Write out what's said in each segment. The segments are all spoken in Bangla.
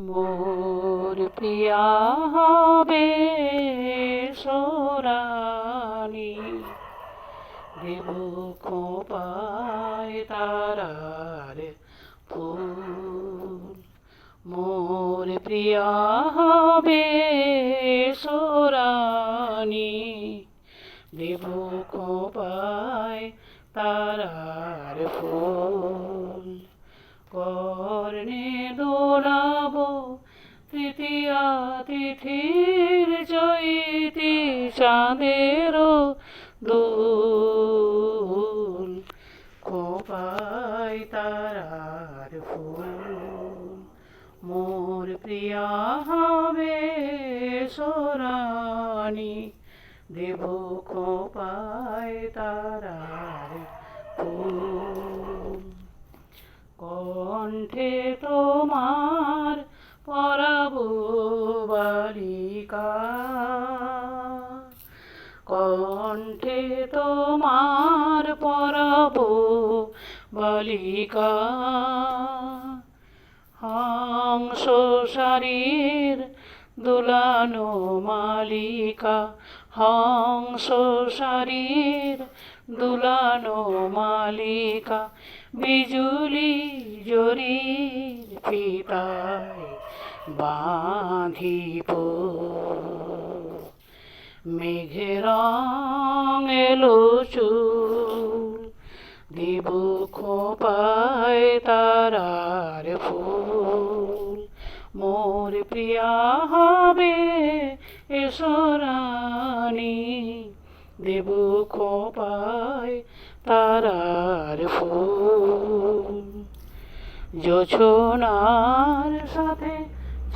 মোর প্রিয়া হবে সোরানি, দেব খোঁপায় তারার ফুল। মোর প্রিয়া হবে সোরানি, দেব খোঁপায় তারার ফুল। কর্ণে দোলাবো তৃতীয়া তিথির চৈতি চাঁদেরও দুল। খোঁপায় তারার ফুল। মোর প্রিয়া হবে সোরানি, দেব খোঁপায় তারার ফুল। কণ্ঠে তোমার পরাবো বালিকা, কণ্ঠে তোমার পরাবো বালিকা। হংস শারীর দুলানো মালিকা, হংস শারীর দুলানো মালিকা। বিজুলি জরির ফিতায় বাঁধিব, মেঘের রং এলো চুল। দেব খোঁপায় তারার ফুল। মোর প্রিয়া হবে সোরানি, দেব খোঁপায় তারার ফুল। জোছনার সাথে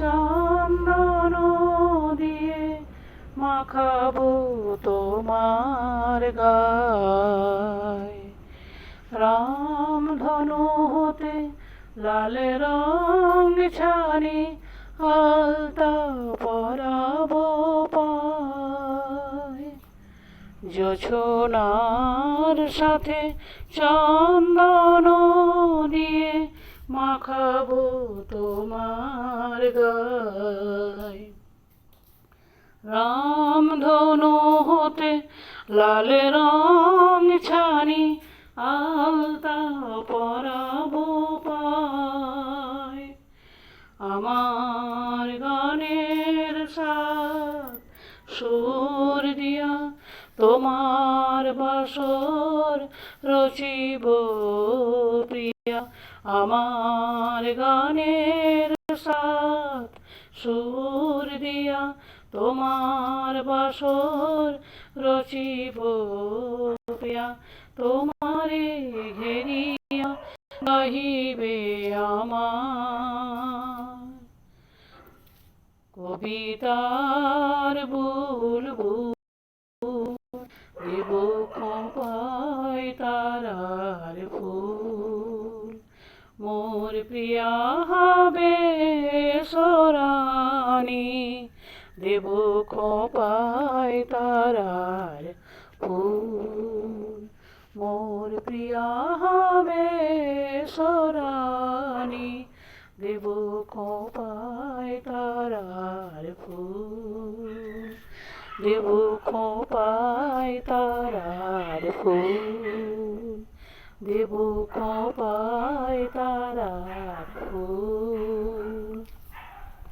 চন্দন দিয়ে মাখাবো তোমার গায়। রামধনু হতে লাল রং ছানি আলতা পরাবো পায়। জোছনার সাথে চন্দন দিয়ে মাখাবো তোমার গায়। রামধনু হতে লাল রং ছানি আলতা পরাবো পায়। আমার গানের সাথ সুর দিয়া তোমার বাসর রচিব প্রিয়া। আমার গানের সাথ সুর দিয়া তোমার বাসর রচিব প্রিয়া। তোমারে ঘেরিয়া গাহিবে আমার কবিতার বুলবুল। দেব খোঁপায় তারার ফুল। মোর প্রিয়া হবে সোরানি, দেব খোঁপায় তারার ফুল। মোর প্রিয়া হবে সোরানি, দেব খোঁপায় তারার ফুল। দেব খোঁপায় তারার ফুল। দেব খোঁপায় তারার ফুল।